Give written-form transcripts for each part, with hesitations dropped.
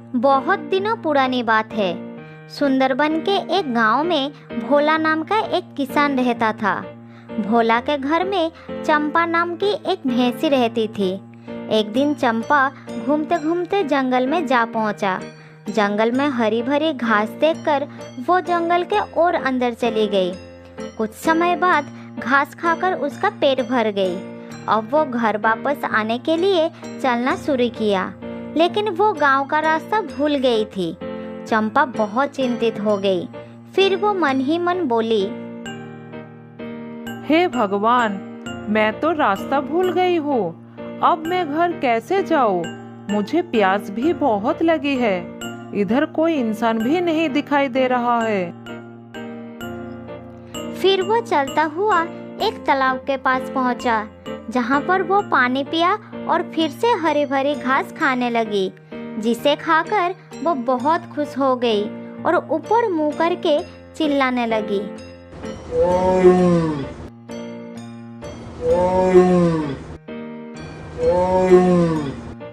बहुत दिनों पुरानी बात है। सुंदरबन के एक गांव में भोला नाम का एक किसान रहता था। भोला के घर में चंपा नाम की एक भैंसी रहती थी। एक दिन चंपा घूमते घूमते जंगल में जा पहुंचा। जंगल में हरी भरी घास देखकर वो जंगल के और अंदर चली गई। कुछ समय बाद घास खाकर उसका पेट भर गई। अब वो घर वापस आने के लिए चलना शुरू किया, लेकिन वो गांव का रास्ता भूल गई थी। चंपा बहुत चिंतित हो गई। फिर वो मन ही मन बोली, हे भगवान, मैं तो रास्ता भूल गई हूँ। अब मैं घर कैसे जाऊँ? मुझे प्यास भी बहुत लगी है। इधर कोई इंसान भी नहीं दिखाई दे रहा है। फिर वो चलता हुआ एक तालाब के पास पहुंचा, जहां पर वो पानी पिया और फिर से हरी भरी घास खाने लगी, जिसे खाकर वो बहुत खुश हो गई और ऊपर मुंह करके चिल्लाने लगी।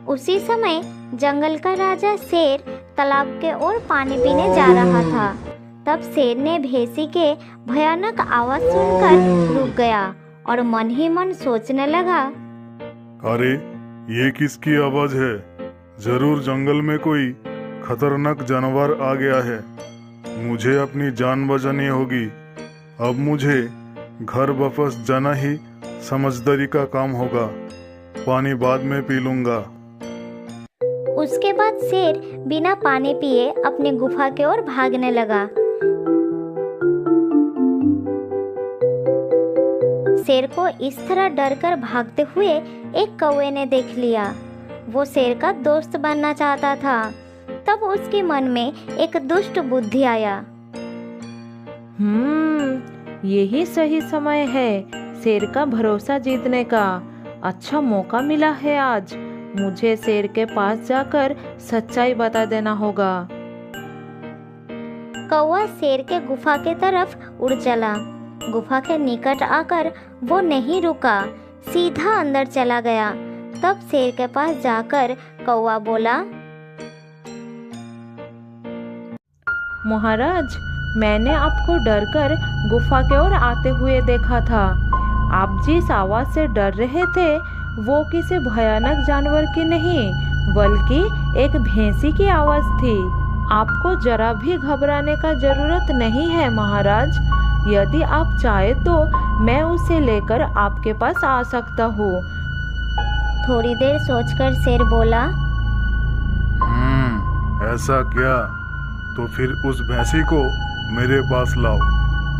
उसी समय जंगल का राजा शेर तालाब के ओर पानी पीने जा रहा था। तब शेर ने भैंसी के भयानक आवाज सुनकर रुक गया और मन ही मन सोचने लगा, अरे ये किसकी आवाज है? जरूर जंगल में कोई खतरनाक जानवर आ गया है। मुझे अपनी जान बचानी होगी। अब मुझे घर वापस जाना ही समझदारी का काम होगा। पानी बाद में पी लूंगा। उसके बाद शेर बिना पानी पिए अपनी गुफा की ओर भागने लगा। शेर को इस तरह डरकर भागते हुए एक कौवे ने देख लिया। वो शेर का दोस्त बनना चाहता था। तब उसके मन में एक दुष्ट बुद्धि आया। यही सही समय है शेर का भरोसा जीतने का। अच्छा मौका मिला है आज। मुझे शेर के पास जाकर सच्चाई बता देना होगा। कौवा शेर के गुफा की तरफ उड़ चला। गुफा के निकट आकर वो नहीं रुका, सीधा अंदर चला गया। तब शेर के पास जाकर कौवा बोला, महाराज, मैंने आपको डरकर गुफा की ओर आते हुए देखा था। आप जिस आवाज से डर रहे थे वो किसी भयानक जानवर की नहीं, बल्कि एक भैंसी की आवाज थी। आपको जरा भी घबराने का जरूरत नहीं है महाराज। यदि आप चाहे तो मैं उसे लेकर आपके पास आ सकता हूँ। थोड़ी देर सोचकर शेर बोला, ऐसा क्या? तो फिर उस भैंसी को मेरे पास लाओ।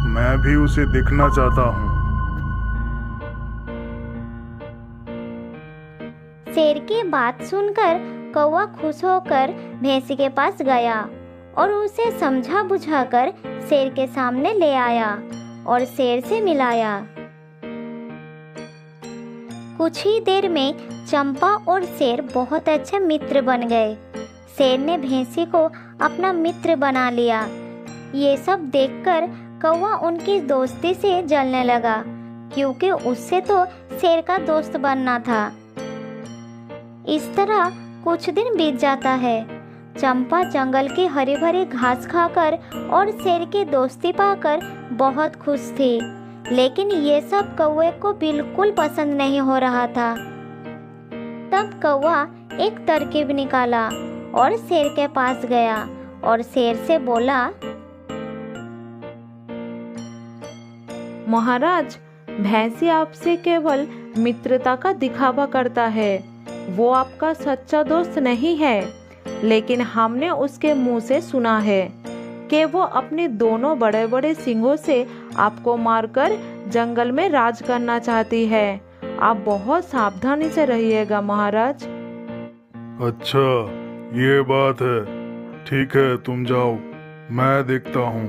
मैं भी उसे देखना चाहता हूँ। शेर की बात सुनकर कौवा खुश होकर भैंसी के पास गया और उसे समझा बुझाकर शेर के सामने ले आया और शेर से मिलाया। कुछ ही देर में चंपा और शेर बहुत अच्छे मित्र बन गए। शेर ने भैंसी को अपना मित्र बना लिया। ये सब देखकर कौवा उनकी दोस्ती से जलने लगा, क्योंकि उससे तो शेर का दोस्त बनना था। इस तरह कुछ दिन बीत जाता है। चंपा जंगल की हरी भरी घास खाकर और शेर की दोस्ती पाकर बहुत खुश थी, लेकिन ये सब कौवे को बिल्कुल पसंद नहीं हो रहा था। तब कौवा एक तरकीब निकाला और शेर के पास गया और शेर से बोला, महाराज, भैंसी आपसे केवल मित्रता का दिखावा करता है। वो आपका सच्चा दोस्त नहीं है, लेकिन हमने उसके मुंह से सुना है कि वो अपने दोनों बड़े बड़े सींगों से आपको मारकर जंगल में राज करना चाहती है। आप बहुत सावधानी से रहिएगा महाराज। अच्छा, ये बात है। ठीक है, तुम जाओ, मैं देखता हूँ।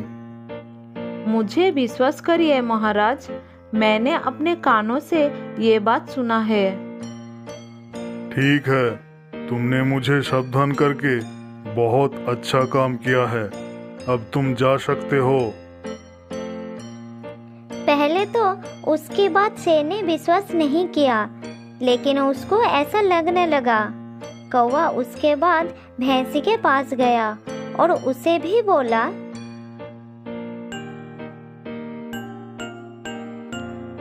मुझे विश्वास करिए महाराज, मैंने अपने कानों से ये बात सुना है। ठीक है, तुमने मुझे सावधान करके बहुत अच्छा काम किया है। अब तुम जा सकते हो। पहले तो उसकी बात शेर ने विश्वास नहीं किया, लेकिन उसको ऐसा लगने लगा। कौवा उसके बाद भैंसी के पास गया और उसे भी बोला,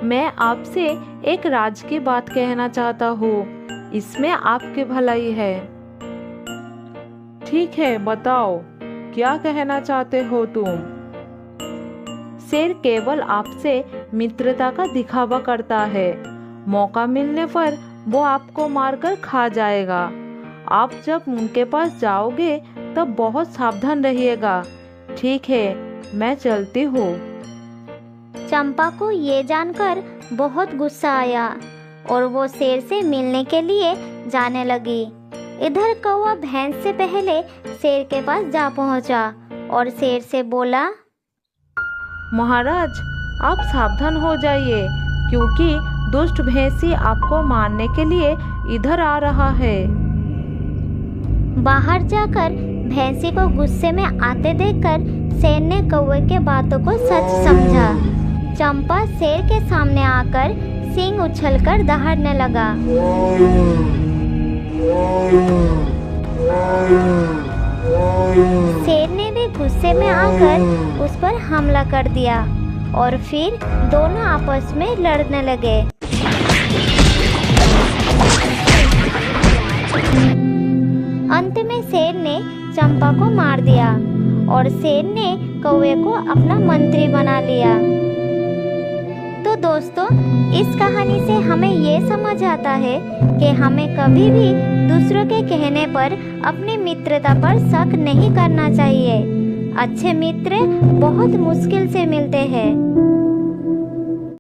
मैं आपसे एक राज की बात कहना चाहता हूँ, इसमें आपकी भलाई है। ठीक है, बताओ क्या कहना चाहते हो तुम? शेर केवल आपसे मित्रता का दिखावा करता है। मौका मिलने पर वो आपको मारकर खा जाएगा। आप जब उनके पास जाओगे तब बहुत सावधान रहिएगा। ठीक है, मैं चलती हूँ। चंपा को ये जानकर बहुत गुस्सा आया और वो शेर से मिलने के लिए जाने लगी। इधर कौवा भैंस से पहले शेर के पास जा पहुंचा और शेर से बोला, महाराज, आप सावधान हो जाइए, क्योंकि दुष्ट भैंसी आपको मारने के लिए इधर आ रहा है। बाहर जाकर भैंसी को गुस्से में आते देखकर शेर ने कौवे के बातों को सच समझा। चंपा शेर के सामने आकर सींग उछलकर दहाड़ने लगा। शेर ने भी गुस्से में आकर उस पर हमला कर दिया और फिर दोनों आपस में लड़ने लगे। अंत में शेर ने चंपा को मार दिया और शेर ने कौवे को अपना मंत्री बना लिया। तो दोस्तों, इस कहानी से हमें ये समझ आता है कि हमें कभी भी दूसरों के कहने पर अपनी मित्रता पर शक नहीं करना चाहिए। अच्छे मित्र बहुत मुश्किल से मिलते हैं।